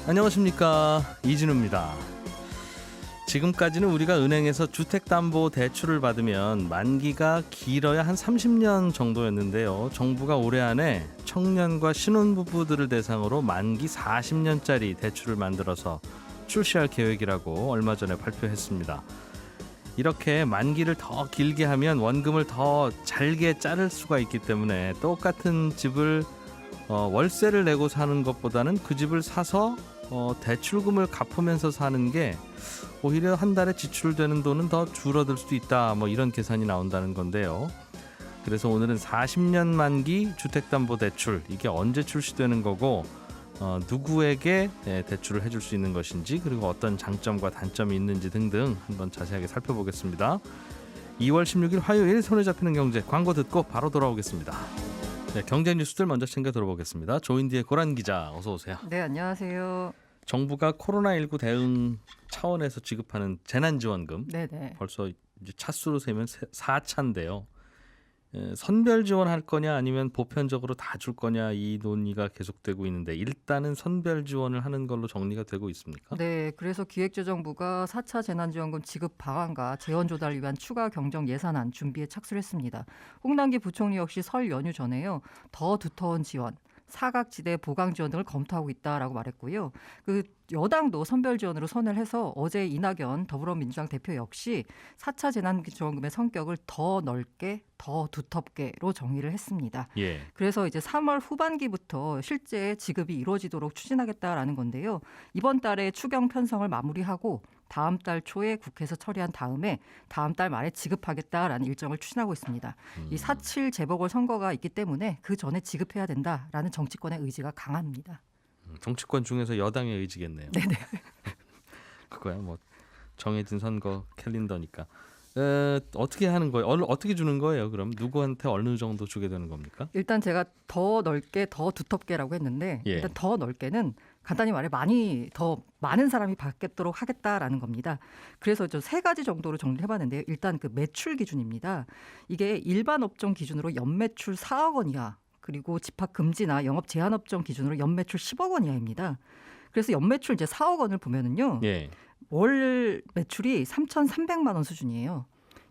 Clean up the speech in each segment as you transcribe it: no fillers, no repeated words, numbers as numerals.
안녕하십니까, 이진우입니다. 지금까지는 우리가 은행에서 주택담보대출을 받으면 만기가 길어야 한 30년 정도였는데요. 정부가 올해 안에 청년과 신혼부부들을 대상으로 만기 40년짜리 대출을 만들어서 출시할 계획이라고 얼마 전에 발표했습니다. 이렇게 만기를 더 길게 하면 원금을 더 잘게 자를 수가 있기 때문에 똑같은 집을 월세를 내고 사는 것보다는 그 집을 사서 대출금을 갚으면서 사는 게 오히려 한 달에 지출되는 돈은 더 줄어들 수도 있다, 이런 계산이 나온다는 건데요. 그래서 오늘은 40년 만기 주택담보대출, 이게 언제 출시되는 거고 누구에게 대출을 해줄 수 있는 것인지, 그리고 어떤 장점과 단점이 있는지 등등 한번 자세하게 살펴보겠습니다. 2월 16일 화요일 손에 잡히는 경제, 광고 듣고 바로 돌아오겠습니다. 네, 경제 뉴스들 먼저 챙겨 들어보겠습니다. 조인디의 고란 기자, 어서 오세요. 네, 안녕하세요. 정부가 코로나19 대응 차원에서 지급하는 재난지원금, 네네. 벌써 이제 차수로 세면 4차인데요. 선별 지원할 거냐 아니면 보편적으로 다 줄 거냐, 이 논의가 계속되고 있는데 일단은 선별 지원을 하는 걸로 정리가 되고 있습니까? 네, 그래서 기획재정부가 4차 재난지원금 지급 방안과 재원 조달을 위한 추가 경정 예산안 준비에 착수를 했습니다. 홍남기 부총리 역시 설 연휴 전에요, 더 두터운 지원, 사각지대 보강 지원 등을 검토하고 있다라고 말했고요. 그 여당도 선별 지원으로 선을 해서 어제 이낙연 더불어민주당 대표 역시 4차 재난지원금의 성격을 더 넓게, 더 두텁게로 정의를 했습니다. 예. 그래서 이제 3월 후반기부터 실제 지급이 이루어지도록 추진하겠다라는 건데요. 이번 달에 추경 편성을 마무리하고 다음 달 초에 국회에서 처리한 다음에 다음 달 말에 지급하겠다라는 일정을 추진하고 있습니다. 이 4.7 재보궐선거가 있기 때문에 그 전에 지급해야 된다라는 정치권의 의지가 강합니다. 정치권 중에서 여당의 의지겠네요. 네네. 그거야 정해진 선거 캘린더니까. 어떻게 하는 거예요? 어떻게 주는 거예요? 그럼 누구한테 어느 정도 주게 되는 겁니까? 일단 제가 더 넓게, 더 두텁게라고 했는데 일단 더 넓게는 간단히 말해 더 많은 사람이 받겠도록 하겠다라는 겁니다. 그래서 저 세 가지 정도로 정리를 해봤는데요. 일단 그 매출 기준입니다. 이게 일반 업종 기준으로 연매출 4억 원 이하, 그리고 집합 금지나 영업 제한 업종 기준으로 연매출 10억 원 이하입니다. 그래서 연매출 이제 4억 원을 보면은요. 월 매출이 3,300만 원 수준이에요.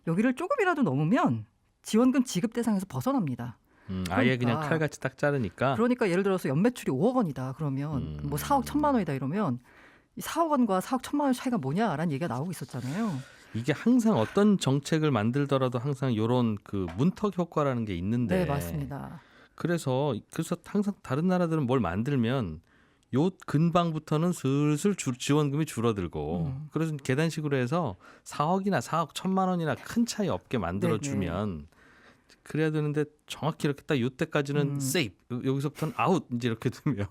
여기를 조금이라도 넘으면 지원금 지급 대상에서 벗어납니다. 아예 그냥 칼같이 딱 자르니까. 그러니까 예를 들어서 연매출이 5억 원이다. 그러면 4억 1천만 원이다 이러면 이 4억 원과 4억 1천만 원 차이가 뭐냐라는 얘기가 나오고 있었잖아요. 이게 항상 어떤 정책을 만들더라도 항상 이런 그 문턱 효과라는 게 있는데. 네, 맞습니다. 그래서 항상 다른 나라들은 뭘 만들면 요 근방부터는 슬슬 지원금이 줄어들고 그래서 계단식으로 해서 4억이나 4억 1천만 원이나 큰 차이 없게 만들어주면 그래야 되는데 정확히 이렇게 딱 요때까지는 세이프, 여기서부터는 아웃, 이제 이렇게 되면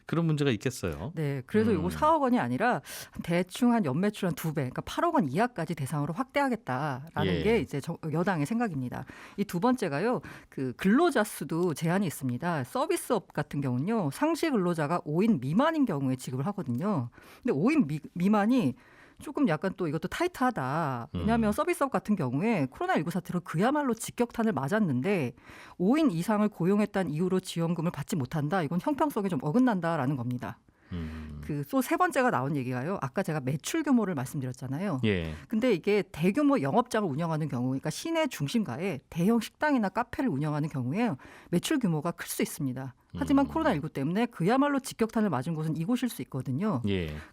그런 문제가 있겠어요. 네, 그래서 요거 4억 원이 아니라 대충 한 연매출 한 2배, 그러니까 8억 원 이하까지 대상으로 확대하겠다라는 게 이제 여당의 생각입니다. 이 두 번째가요, 그 근로자 수도 제한이 있습니다. 서비스업 같은 경우는요, 상시 근로자가 5인 미만인 경우에 지급을 하거든요. 근데 5인 미만이 조금 약간 또 이것도 타이트하다. 왜냐하면 서비스업 같은 경우에 코로나19 사태로 그야말로 직격탄을 맞았는데 5인 이상을 고용했다는 이유로 지원금을 받지 못한다. 이건 형평성에 좀 어긋난다라는 겁니다. 그 또 세 번째가 나온 얘기가요. 아까 제가 매출 규모를 말씀드렸잖아요. 근데 이게 대규모 영업장을 운영하는 경우, 그러니까 시내 중심가에 대형 식당이나 카페를 운영하는 경우에 매출 규모가 클 수 있습니다. 하지만 코로나19 때문에 그야말로 직격탄을 맞은 곳은 이곳일 수 있거든요.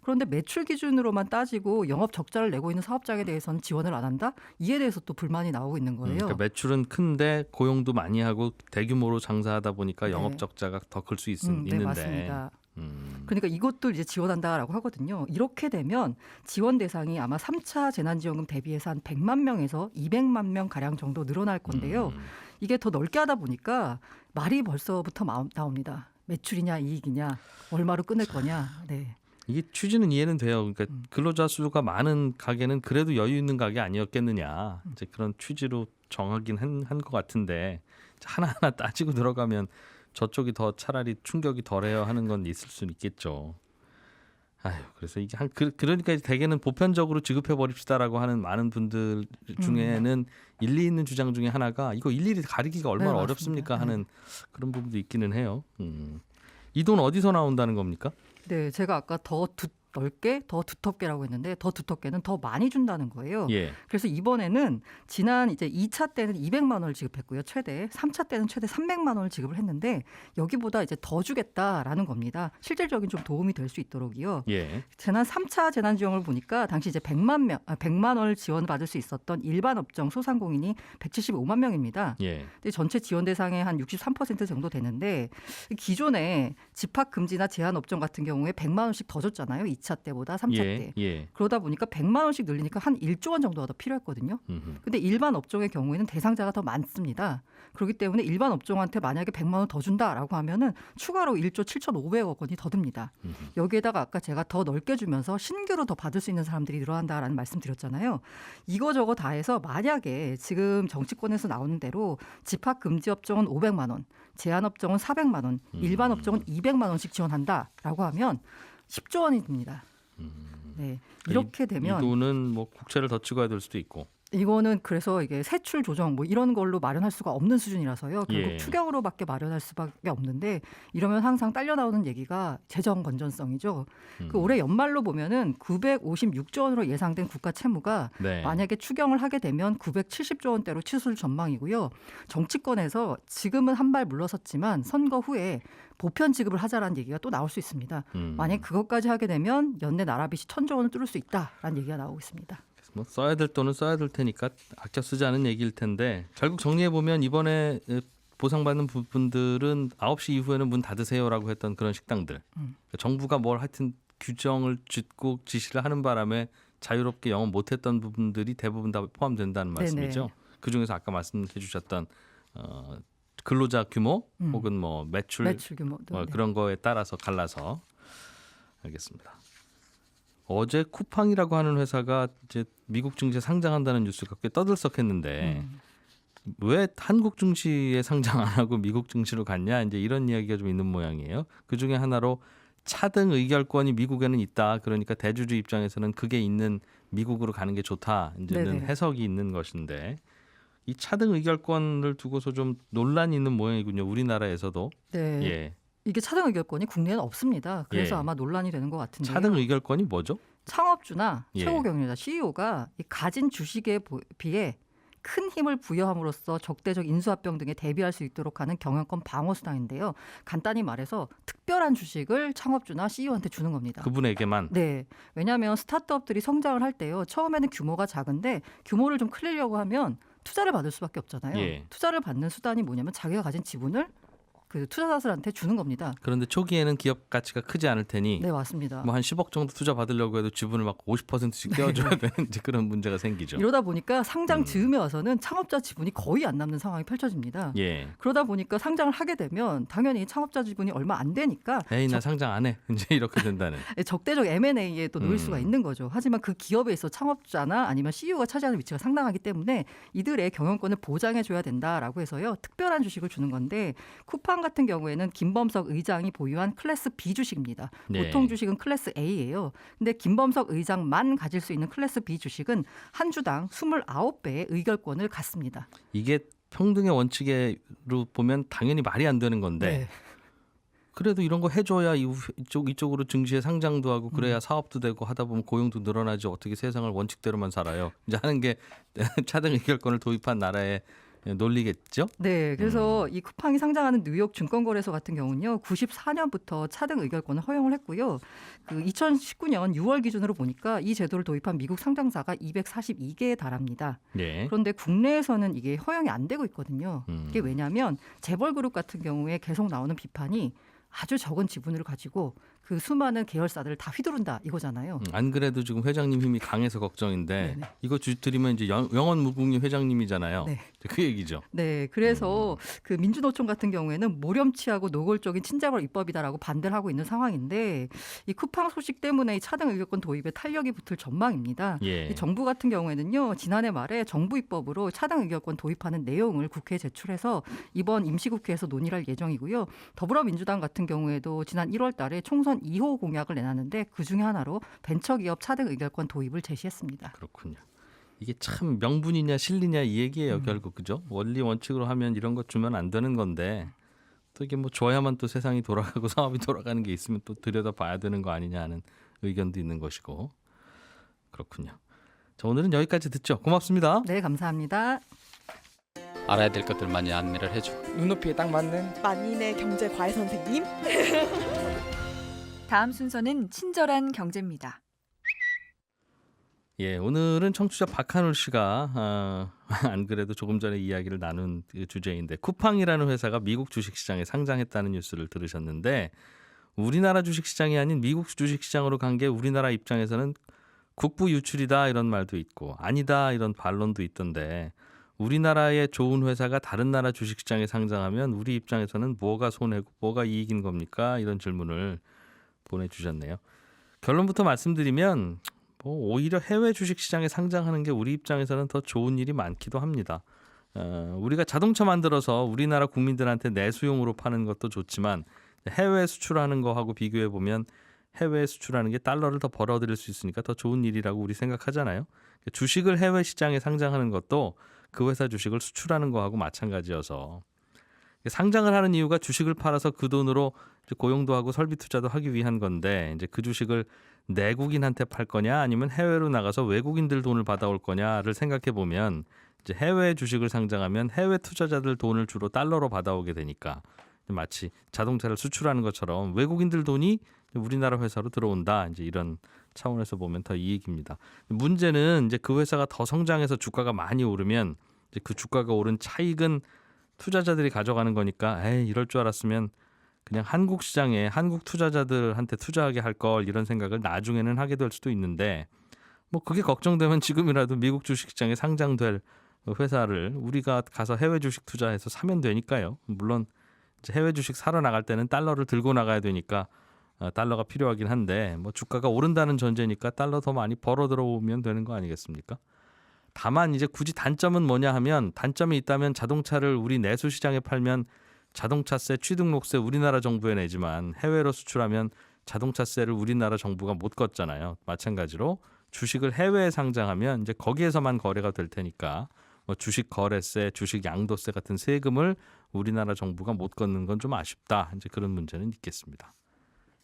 그런데 매출 기준으로만 따지고 영업 적자를 내고 있는 사업장에 대해서는 지원을 안 한다? 이에 대해서 또 불만이 나오고 있는 거예요. 그러니까 매출은 큰데 고용도 많이 하고 대규모로 장사하다 보니까 영업 적자가 더 클 수 있는데. 네, 맞습니다. 그러니까 이것도 이제 지원한다라고 하거든요. 이렇게 되면 지원 대상이 아마 3차 재난지원금 대비해서 한 100만 명에서 200만 명 가량 정도 늘어날 건데요. 이게 더 넓게 하다 보니까 말이 벌써부터 나옵니다. 매출이냐 이익이냐, 얼마로 끊을 거냐. 네. 이게 취지는 이해는 돼요. 그러니까 근로자 수가 많은 가게는 그래도 여유 있는 가게 아니었겠느냐, 이제 그런 취지로 정하긴 한 것 같은데 하나하나 따지고 들어가면 저쪽이 더 차라리 충격이 덜해요 하는 건 있을 수는 있겠죠. 그래서 이게 그러니까 대개는 보편적으로 지급해 버립시다라고 하는 많은 분들 중에는 일리 있는 주장 중에 하나가 이거 일일이 가리기가 얼마나 어렵습니까 하는 그런 부분도 있기는 해요. 이 돈 어디서 나온다는 겁니까? 네, 제가 아까 더 넓게, 더 두텁게라고 했는데 더 두텁게는 더 많이 준다는 거예요. 예. 그래서 이번에는 지난 이제 2차 때는 200만 원을 지급했고요. 최대 3차 때는 최대 300만 원을 지급을 했는데 여기보다 이제 더 주겠다라는 겁니다. 실질적인 좀 도움이 될 수 있도록이요. 예. 지난 3차 재난지원을 보니까 당시 이제 100만 원을 지원받을 수 있었던 일반 업종 소상공인이 175만 명입니다. 예. 근데 전체 지원 대상의 한 63% 정도 되는데 기존에 집합 금지나 제한 업종 같은 경우에 100만 원씩 더 줬잖아요. 2차 때보다 3차 때. 예. 그러다 보니까 100만 원씩 늘리니까 한 1조 원 정도가 더 필요했거든요. 음흠. 근데 일반 업종의 경우에는 대상자가 더 많습니다. 그렇기 때문에 일반 업종한테 만약에 100만 원 더 준다라고 하면은 추가로 1조 7,500억 원이 더 듭니다. 여기에다가 아까 제가 더 넓게 주면서 신규로 더 받을 수 있는 사람들이 늘어난다라는 말씀 드렸잖아요. 이거저거 다 해서 만약에 지금 정치권에서 나오는 대로 집합 금지 업종은 500만 원, 제한 업종은 400만 원, 일반 업종은 200만 원씩 지원한다라고 하면 10조 원이 듭니다. 네, 이렇게 되면 이 돈은 뭐 국채를 더 찍어야 될 수도 있고. 이거는 그래서 이게 세출 조정 뭐 이런 걸로 마련할 수가 없는 수준이라서요. 결국 예. 추경으로밖에 마련할 수밖에 없는데 이러면 항상 딸려 나오는 얘기가 재정 건전성이죠. 그 올해 연말로 보면은 956조 원으로 예상된 국가 채무가 네. 만약에 추경을 하게 되면 970조 원대로 치솟을 전망이고요. 정치권에서 지금은 한 발 물러섰지만 선거 후에 보편 지급을 하자라는 얘기가 또 나올 수 있습니다. 만약 그것까지 하게 되면 연내 나라빚이 1,000조 원을 뚫을 수 있다라는 얘기가 나오고 있습니다. 뭐 써야 될 돈은 써야 될 테니까 아껴 쓰자는 얘기일 텐데 결국 정리해 보면 이번에 보상받는 부분들은 9시 이후에는 문 닫으세요라고 했던 그런 식당들. 정부가 뭘 하여튼 규정을 짓고 지시를 하는 바람에 자유롭게 영업 못했던 부분들이 대부분 다 포함된다는 말씀이죠. 네네. 그중에서 아까 말씀해 주셨던 근로자 규모 혹은 뭐 매출 규모 그런 거에 따라서 갈라서 알겠습니다. 어제 쿠팡이라고 하는 회사가 이제 미국 증시에 상장한다는 뉴스가 꽤 떠들썩했는데 왜 한국 증시에 상장 안 하고 미국 증시로 갔냐 이제 이런 이야기가 좀 있는 모양이에요. 그 중에 하나로 차등 의결권이 미국에는 있다. 그러니까 대주주 입장에서는 그게 있는 미국으로 가는 게 좋다. 이제는 네네. 해석이 있는 것인데 이 차등 의결권을 두고서 좀 논란이 있는 모양이군요. 우리나라에서도. 네. 예. 이게 차등 의결권이 국내에는 없습니다. 그래서 예. 아마 논란이 되는 것 같은데요. 차등 의결권이 뭐죠? 창업주나 예. 최고 경영자 CEO가 가진 주식에 비해 큰 힘을 부여함으로써 적대적 인수합병 등에 대비할 수 있도록 하는 경영권 방어 수단인데요. 간단히 말해서 특별한 주식을 창업주나 CEO한테 주는 겁니다. 그분에게만. 네. 왜냐하면 스타트업들이 성장을 할 때요. 처음에는 규모가 작은데 규모를 좀 크려고 하면 투자를 받을 수밖에 없잖아요. 예. 투자를 받는 수단이 뭐냐면 자기가 가진 지분을 그 투자자들한테 주는 겁니다. 그런데 초기에는 기업 가치가 크지 않을 테니 네, 맞습니다. 뭐 한 10억 정도 투자 받으려고 해도 지분을 막 50%씩 떼어줘야 되는 이제 그런 문제가 생기죠. 이러다 보니까 상장 즈음에 와서는 창업자 지분이 거의 안 남는 상황이 펼쳐집니다. 예. 그러다 보니까 상장을 하게 되면 당연히 창업자 지분이 얼마 안 되니까 에이 나 상장 안 해. 이제 이렇게 된다는. 적대적 M&A에 또 놓일 수가 있는 거죠. 하지만 그 기업에 있어 창업자나 아니면 CEO가 차지하는 위치가 상당하기 때문에 이들의 경영권을 보장해줘야 된다라고 해서요. 특별한 주식을 주는 건데 쿠팡 같은 경우에는 김범석 의장이 보유한 클래스 B 주식입니다. 네. 보통 주식은 클래스 A예요. 근데 김범석 의장만 가질 수 있는 클래스 B 주식은 한 주당 29배의 의결권을 갖습니다. 이게 평등의 원칙으로 보면 당연히 말이 안 되는 건데 네. 그래도 이런 거 해줘야 이쪽으로 증시에 상장도 하고 그래야 사업도 되고 하다 보면 고용도 늘어나지 어떻게 세상을 원칙대로만 살아요. 이제 하는 게 차등 의결권을 도입한 나라의 논리겠죠? 네, 그래서 이 쿠팡이 상장하는 뉴욕 증권거래소 같은 경우는요, 94년부터 차등 의결권을 허용을 했고요. 그 2019년 6월 기준으로 보니까 이 제도를 도입한 미국 상장사가 242개에 달합니다. 예. 그런데 국내에서는 이게 허용이 안 되고 있거든요. 이게 왜냐하면 재벌그룹 같은 경우에 계속 나오는 비판이 아주 적은 지분을 가지고 그 수많은 계열사들을 다 휘두른다 이거잖아요. 안 그래도 지금 회장님 힘이 강해서 걱정인데 네네. 이거 드리면 이제 영원 무궁이 회장님이잖아요. 네. 그 얘기죠. 네, 그래서 그 민주노총 같은 경우에는 모렴치하고 노골적인 친자벌 입법이다라고 반대를 하고 있는 상황인데 이 쿠팡 소식 때문에 이 차등 의결권 도입에 탄력이 붙을 전망입니다. 예. 이 정부 같은 경우에는요, 지난해 말에 정부 입법으로 차등 의결권 도입하는 내용을 국회에 제출해서 이번 임시국회에서 논의를 할 예정이고요. 더불어민주당 같은 경우에도 지난 1월달에 총선 2호 공약을 내놨는데 그 중에 하나로 벤처기업 차등 의결권 도입을 제시했습니다. 그렇군요. 이게 참 명분이냐 실리냐 이 얘기예요. 결국 그죠? 원리 원칙으로 하면 이런 거 주면 안 되는 건데 또 이게 뭐 줘야만 또 세상이 돌아가고 사업이 돌아가는 게 있으면 또 들여다봐야 되는 거 아니냐 하는 의견도 있는 것이고 그렇군요. 자, 오늘은 여기까지 듣죠. 고맙습니다. 네, 감사합니다. 알아야 될 것들 많이 안내를 해주고 눈높이에 딱 맞는 만인의 경제 과외 선생님. 다음 순서는 친절한 경제입니다. 예, 오늘은 청취자 박한울 씨가 안 그래도 조금 전에 이야기를 나눈 그 주제인데 쿠팡이라는 회사가 미국 주식시장에 상장했다는 뉴스를 들으셨는데 우리나라 주식시장이 아닌 미국 주식시장으로 간 게 우리나라 입장에서는 국부 유출이다 이런 말도 있고 아니다 이런 반론도 있던데 우리나라의 좋은 회사가 다른 나라 주식시장에 상장하면 우리 입장에서는 뭐가 손해고 뭐가 이익인 겁니까? 이런 질문을 보내주셨네요. 결론부터 말씀드리면 뭐 오히려 해외 주식시장에 상장하는 게 우리 입장에서는 더 좋은 일이 많기도 합니다. 우리가 자동차 만들어서 우리나라 국민들한테 내수용으로 파는 것도 좋지만 해외 수출하는 거하고 비교해 보면 해외 수출하는 게 달러를 더 벌어들일 수 있으니까 더 좋은 일이라고 우리 생각하잖아요. 주식을 해외 시장에 상장하는 것도 그 회사 주식을 수출하는 거하고 마찬가지여서 상장을 하는 이유가 주식을 팔아서 그 돈으로 고용도 하고 설비 투자도 하기 위한 건데 이제 그 주식을 내국인한테 팔 거냐 아니면 해외로 나가서 외국인들 돈을 받아올 거냐를 생각해 보면 이제 해외 주식을 상장하면 해외 투자자들 돈을 주로 달러로 받아오게 되니까 마치 자동차를 수출하는 것처럼 외국인들 돈이 우리나라 회사로 들어온다. 이제 이런 차원에서 보면 더 이익입니다. 문제는 이제 그 회사가 더 성장해서 주가가 많이 오르면 이제 그 주가가 오른 차익은 투자자들이 가져가는 거니까 에이 이럴 줄 알았으면 그냥 한국 시장에 한국 투자자들한테 투자하게 할 걸 이런 생각을 나중에는 하게 될 수도 있는데 뭐 그게 걱정되면 지금이라도 미국 주식시장에 상장될 회사를 우리가 가서 해외 주식 투자해서 사면 되니까요. 물론 이제 해외 주식 사러 나갈 때는 달러를 들고 나가야 되니까 달러가 필요하긴 한데 뭐 주가가 오른다는 전제니까 달러 더 많이 벌어 들어오면 되는 거 아니겠습니까? 다만 이제 굳이 단점은 뭐냐 하면 단점이 있다면 자동차를 우리 내수 시장에 팔면 자동차세, 취등록세 우리나라 정부에 내지만 해외로 수출하면 자동차세를 우리나라 정부가 못 걷잖아요. 마찬가지로 주식을 해외에 상장하면 이제 거기에서만 거래가 될 테니까 뭐 주식 거래세, 주식 양도세 같은 세금을 우리나라 정부가 못 걷는 건 좀 아쉽다. 이제 그런 문제는 있겠습니다.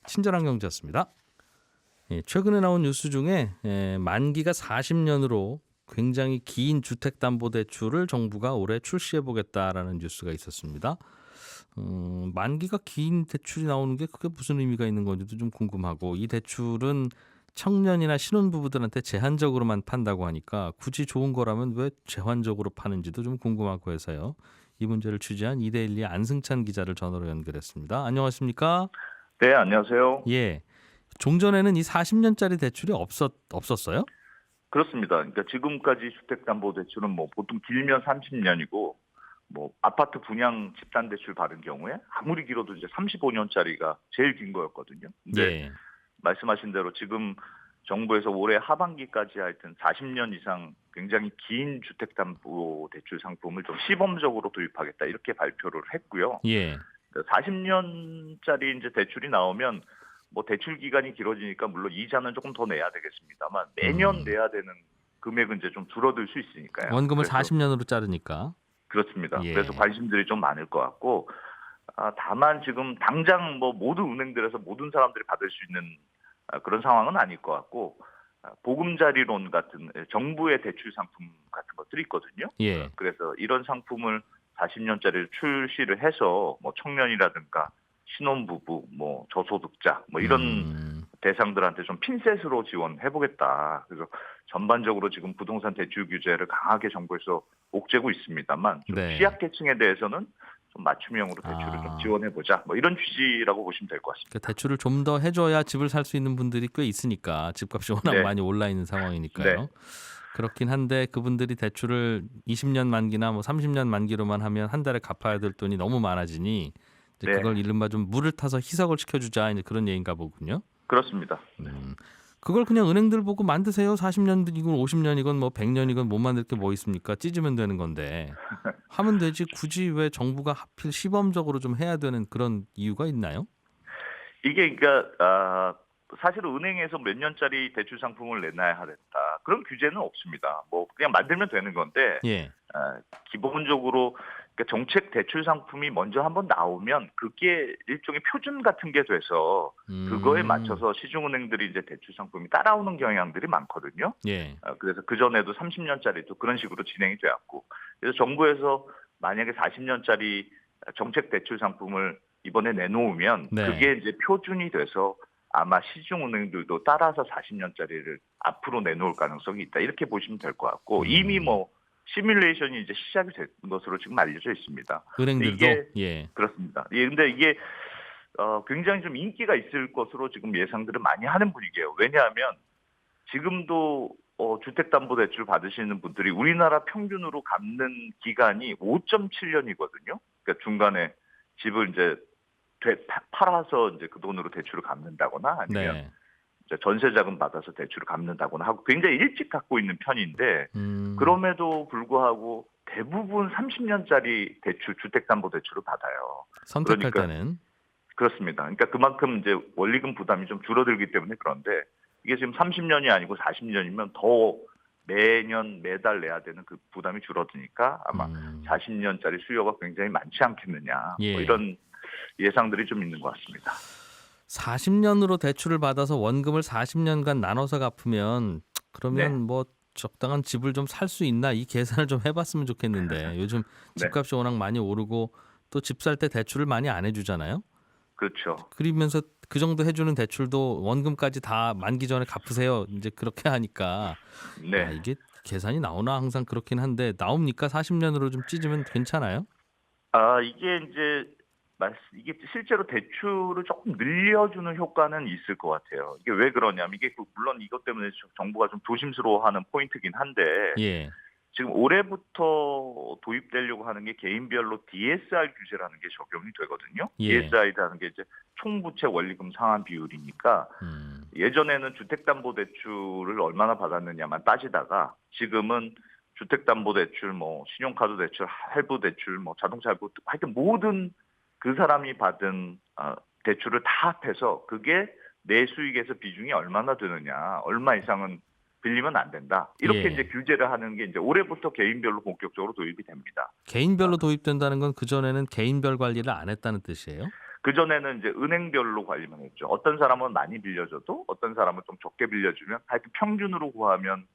친절한 경제였습니다. 예, 최근에 나온 뉴스 중에 만기가 40년으로 굉장히 긴 주택담보대출을 정부가 올해 출시해보겠다라는 뉴스가 있었습니다. 만기가 긴 대출이 나오는 게 그게 무슨 의미가 있는 건지도 좀 궁금하고 이 대출은 청년이나 신혼부부들한테 제한적으로만 판다고 하니까 굳이 좋은 거라면 왜 제한적으로 파는지도 좀 궁금하고 해서요. 이 문제를 취재한 이데일리 안승찬 기자를 전화로 연결했습니다. 안녕하십니까? 네, 안녕하세요. 예. 종전에는 이 40년짜리 대출이 없었어요? 그렇습니다. 그러니까 지금까지 주택담보대출은 뭐 보통 길면 30년이고 뭐 아파트 분양 집단대출 받은 경우에 아무리 길어도 이제 35년짜리가 제일 긴 거였거든요. 근데 예. 말씀하신 대로 지금 정부에서 올해 하반기까지 하여튼 40년 이상 굉장히 긴 주택담보대출 상품을 좀 시범적으로 도입하겠다 이렇게 발표를 했고요. 예. 40년짜리 이제 대출이 나오면 뭐 대출 기간이 길어지니까 물론 이자는 조금 더 내야 되겠습니다만 매년 내야 되는 금액은 이제 좀 줄어들 수 있으니까요. 원금을 그래서 40년으로 자르니까. 그렇습니다. 예. 그래서 관심들이 좀 많을 것 같고 다만 지금 당장 뭐 모든 은행들에서 모든 사람들이 받을 수 있는 그런 상황은 아닐 것 같고 보금자리론 같은 정부의 대출 상품 같은 것들이 있거든요. 예. 그래서 이런 상품을 40년짜리를 출시를 해서 뭐 청년이라든가 신혼부부, 뭐 저소득자, 뭐 이런 대상들한테 좀 핀셋으로 지원해 보겠다. 그래서 전반적으로 지금 부동산 대출 규제를 강하게 정부에서 옥죄고 있습니다만 좀 네. 취약계층에 대해서는 좀 맞춤형으로 대출을 좀 지원해 보자. 뭐 이런 취지라고 보시면 될 것 같습니다. 그 대출을 좀 더 해줘야 집을 살 수 있는 분들이 꽤 있으니까 집값이 워낙 네. 많이 올라 있는 상황이니까요. 네. 그렇긴 한데 그분들이 대출을 20년 만기나 뭐 30년 만기로만 하면 한 달에 갚아야 될 돈이 너무 많아지니 이제 네. 그걸 이른바 좀 물을 타서 희석을 시켜주자 이제 그런 얘기인가 보군요. 그렇습니다. 그걸 그냥 은행들 보고 만드세요. 40년이건 50년이건 뭐 100년이건 못 만들 게 뭐 있습니까? 찢으면 되는 건데 하면 되지. 굳이 왜 정부가 하필 시범적으로 좀 해야 되는 그런 이유가 있나요? 이게 그러니까 사실은 은행에서 몇 년짜리 대출 상품을 내놔야 하겠다. 그런 규제는 없습니다. 뭐 그냥 만들면 되는 건데 예. 기본적으로 그러니까 정책 대출 상품이 먼저 한번 나오면 그게 일종의 표준 같은 게 돼서 그거에 맞춰서 시중은행들이 이제 대출 상품이 따라오는 경향들이 많거든요. 예. 그래서 그 전에도 30년짜리도 그런 식으로 진행이 되었고, 그래서 정부에서 만약에 40년짜리 정책 대출 상품을 이번에 내놓으면 네. 그게 이제 표준이 돼서 아마 시중은행들도 따라서 40년짜리를 앞으로 내놓을 가능성이 있다. 이렇게 보시면 될 것 같고, 이미 뭐 시뮬레이션이 이제 시작이 된 것으로 지금 알려져 있습니다. 은행들도 이게 예. 그렇습니다. 예, 근데 이게 굉장히 좀 인기가 있을 것으로 지금 예상들을 많이 하는 분위기예요. 왜냐하면 지금도 주택담보대출 받으시는 분들이 우리나라 평균으로 갚는 기간이 5.7년이거든요. 그러니까 중간에 집을 이제 팔아서 이제 그 돈으로 대출을 갚는다거나 아니면 네. 이제 전세자금 받아서 대출을 갚는다거나 하고 굉장히 일찍 갖고 있는 편인데 그럼에도 불구하고 대부분 30년짜리 대출, 주택담보대출을 받아요. 선택할 그러니까 때는 그렇습니다. 그러니까 그만큼 이제 원리금 부담이 좀 줄어들기 때문에 그런데 이게 지금 30년이 아니고 40년이면 더 매달 내야 되는 그 부담이 줄어드니까 아마 40년짜리 수요가 굉장히 많지 않겠느냐. 예. 뭐 이런 예상들이 좀 있는 것 같습니다. 40년으로 대출을 받아서 원금을 40년간 나눠서 갚으면 그러면 네. 뭐 적당한 집을 좀 살 수 있나 이 계산을 좀 해봤으면 좋겠는데 요즘 네. 집값이 워낙 많이 오르고 또 집 살 때 대출을 많이 안 해주잖아요. 그렇죠. 그러면서 그 정도 해주는 대출도 원금까지 다 만기 전에 갚으세요. 이제 그렇게 하니까 네. 야, 이게 계산이 나오나 항상 그렇긴 한데 나옵니까? 40년으로 좀 찢으면 괜찮아요? 이게 실제로 대출을 조금 늘려주는 효과는 있을 것 같아요. 이게 왜 그러냐면 이게 물론 이것 때문에 정부가 좀 조심스러워하는 포인트긴 한데 예. 지금 올해부터 도입되려고 하는 게 개인별로 DSR 규제라는 게 적용이 되거든요. 예. DSR이라는 게 이제 총부채 원리금 상환 비율이니까 예전에는 주택담보대출을 얼마나 받았느냐만 따지다가 지금은 주택담보대출, 뭐 신용카드 대출, 할부 대출, 뭐 자동차 할부, 하여튼 모든 그 사람이 받은 대출을 다 합해서 그게 내 수익에서 비중이 얼마나 되느냐, 얼마 이상은 빌리면 안 된다. 이렇게 예. 이제 규제를 하는 게 이제 올해부터 개인별로 본격적으로 도입이 됩니다. 개인별로 도입된다는 건 그전에는 개인별 관리를 안 했다는 뜻이에요? 그전에는 이제 은행별로 관리만 했죠. 어떤 사람은 많이 빌려줘도 어떤 사람은 좀 적게 빌려주면 하여튼 평균으로 구하면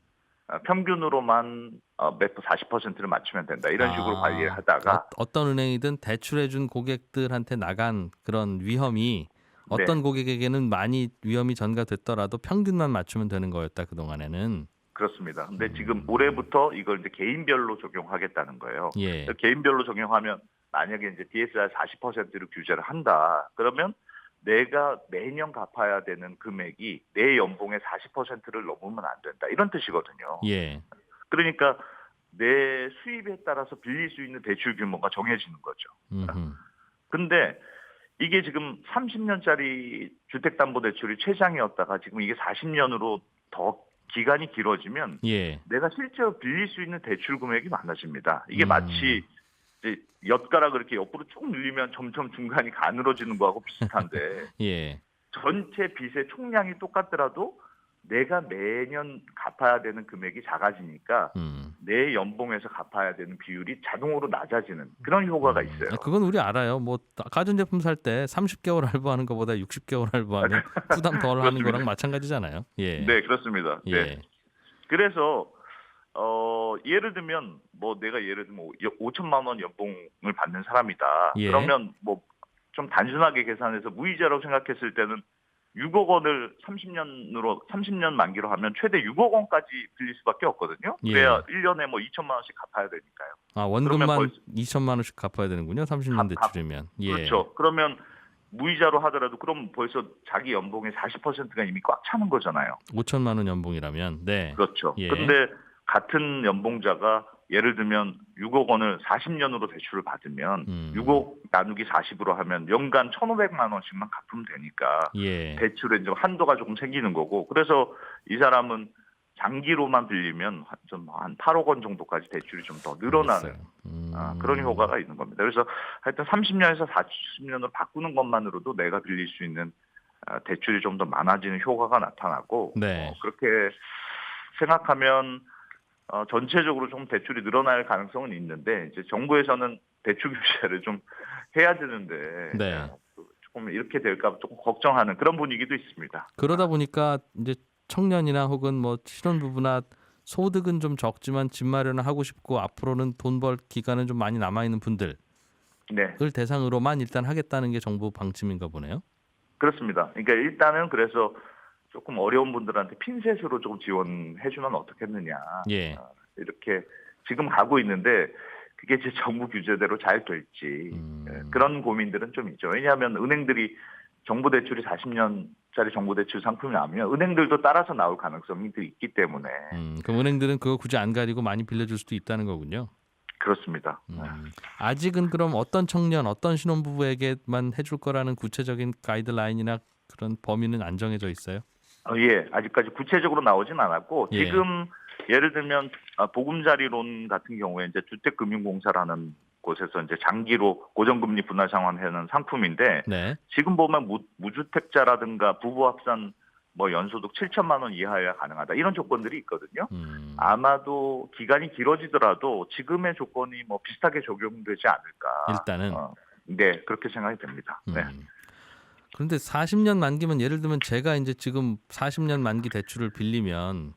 평균으로만 몇 40%를 맞추면 된다. 이런 식으로 관리를 하다가 어떤 은행이든 대출해준 고객들한테 나간 그런 위험이 어떤 네. 고객에게는 많이 위험이 전가됐더라도 평균만 맞추면 되는 거였다 그동안에는. 그렇습니다. 근데 지금 올해부터 이걸 이제 개인별로 적용하겠다는 거예요. 예. 개인별로 적용하면 만약에 이제 DSR 40%를 규제를 한다. 그러면 내가 매년 갚아야 되는 금액이 내 연봉의 40%를 넘으면 안 된다. 이런 뜻이거든요. 예. 그러니까 내 수입에 따라서 빌릴 수 있는 대출 규모가 정해지는 거죠. 근데 이게 지금 30년짜리 주택담보대출이 최장이었다가 지금 이게 40년으로 더 기간이 길어지면 예. 내가 실제로 빌릴 수 있는 대출 금액이 많아집니다. 이게 마치 이제 엿가락을 이렇게 옆으로 쭉 늘리면 점점 중간이 가늘어지는 거하고 비슷한데 예. 전체 빚의 총량이 똑같더라도 내가 매년 갚아야 되는 금액이 작아지니까 내 연봉에서 갚아야 되는 비율이 자동으로 낮아지는 그런 효과가 있어요. 그건 우리 알아요. 뭐 가전제품 살 때 30개월 할부하는 것보다 60개월 할부하면 부담 덜 하는 거랑 마찬가지잖아요. 예. 네, 그렇습니다. 예. 네. 그래서 예를 들면 내가 예를 들면 5천만 원 연봉을 받는 사람이다. 예. 그러면 좀 단순하게 계산해서 무이자라고 생각했을 때는 6억 원을 30년 만기로 하면 최대 6억 원까지 빌릴 수밖에 없거든요. 그래야 1년에 2천만 원씩 갚아야 되니까요. 원금만 2천만 원씩 갚아야 되는군요. 30년 대출이면. 예. 그렇죠. 그러면 무이자로 하더라도 그럼 벌써 자기 연봉의 40%가 이미 꽉 차는 거잖아요. 5천만 원 연봉이라면. 네. 그렇죠. 예. 근데 같은 연봉자가 예를 들면 6억 원을 40년으로 대출을 받으면 6억 나누기 40으로 하면 연간 1,500만 원씩만 갚으면 되니까 예. 대출에 좀 한도가 조금 생기는 거고 그래서 이 사람은 장기로만 빌리면 한 8억 원 정도까지 대출이 좀 더 늘어나는 그런 효과가 있는 겁니다. 그래서 하여튼 30년에서 40년으로 바꾸는 것만으로도 내가 빌릴 수 있는 대출이 좀 더 많아지는 효과가 나타나고 네. 그렇게 생각하면 전체적으로 좀 대출이 늘어날 가능성은 있는데 이제 정부에서는 대출 규제를 좀 해야 되는데 네. 조금 이렇게 될까 조금 걱정하는 그런 분위기도 있습니다. 그러다 보니까 이제 청년이나 혹은 뭐 신혼부부나 소득은 좀 적지만 집 마련을 하고 싶고 앞으로는 돈 벌 기간은 좀 많이 남아 있는 분들을 네, 대상으로만 일단 하겠다는 게 정부 방침인가 보네요. 그렇습니다. 그러니까 일단은 그래서 조금 어려운 분들한테 핀셋으로 조금 지원해주면 어떻겠느냐. 예. 이렇게 지금 가고 있는데 그게 제 정부 규제대로 잘 될지 그런 고민들은 좀 있죠. 왜냐하면 은행들이 정부 대출이 40년짜리 정부 대출 상품이 나오면 은행들도 따라서 나올 가능성이 있기 때문에 그럼 은행들은 그거 굳이 안 가리고 많이 빌려줄 수도 있다는 거군요. 그렇습니다. 아직은 그럼 어떤 청년, 어떤 신혼부부에게만 해줄 거라는 구체적인 가이드라인이나 그런 범위는 안 정해져 있어요? 예, 아직까지 구체적으로 나오진 않았고 예. 지금 예를 들면 보금자리론 같은 경우에 이제 주택금융공사라는 곳에서 이제 장기로 고정금리 분할 상환하는 상품인데 네. 지금 보면 무주택자라든가 부부 합산 뭐 연소득 7천만 원 이하여야 가능하다 이런 조건들이 있거든요. 아마도 기간이 길어지더라도 지금의 조건이 뭐 비슷하게 적용되지 않을까. 일단은. 네, 그렇게 생각이 됩니다. 네. 그런데 40년 만기면 예를 들면 제가 이제 지금 40년 만기 대출을 빌리면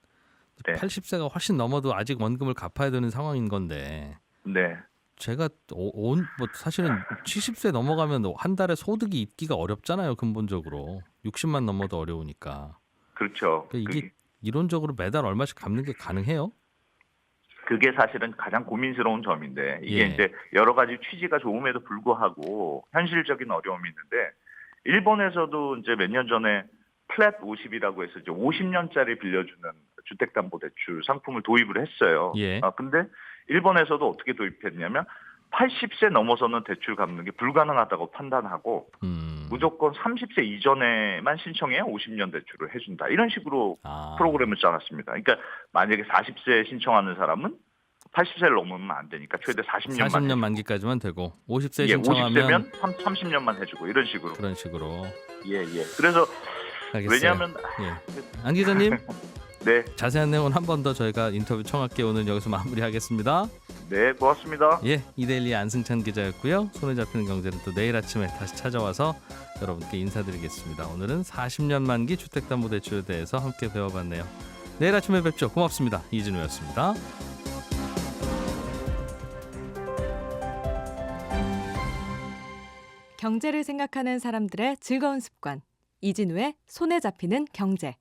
네. 80세가 훨씬 넘어도 아직 원금을 갚아야 되는 상황인 건데 네. 제가 뭐 사실은 70세 넘어가면 한 달에 소득이 있기가 어렵잖아요. 근본적으로 60만 넘어도 어려우니까. 그렇죠. 그러니까 이게 이론적으로 매달 얼마씩 갚는 게 가능해요? 그게 사실은 가장 고민스러운 점인데 이게 예. 이제 여러 가지 취지가 좋음에도 불구하고 현실적인 어려움이 있는데 일본에서도 이제 몇 년 전에 플랫 50이라고 해서 이제 50년짜리 빌려주는 주택담보대출 상품을 도입을 했어요. 예. 근데 일본에서도 어떻게 도입했냐면 80세 넘어서는 대출 갚는 게 불가능하다고 판단하고 무조건 30세 이전에만 신청해야 50년 대출을 해준다. 이런 식으로 프로그램을 짜놨습니다. 그러니까 만약에 40세 신청하는 사람은 80세를 넘으면 안 되니까 최대 40년 만기까지만 되고 50세 예, 신청하면 50세면 30년만 해주고 이런 식으로. 그런 식으로. 예. 그래서 알겠어요. 왜냐하면 예. 안 기자님 네, 자세한 내용은 한 번 더 저희가 인터뷰 청할게 오늘 여기서 마무리하겠습니다. 네, 고맙습니다. 예, 이데일리 안승찬 기자였고요. 손에 잡히는 경제는 또 내일 아침에 다시 찾아와서 여러분께 인사드리겠습니다. 오늘은 40년 만기 주택담보대출에 대해서 함께 배워봤네요. 내일 아침에 뵙죠. 고맙습니다. 이진우였습니다. 경제를 생각하는 사람들의 즐거운 습관. 이진우의 손에 잡히는 경제.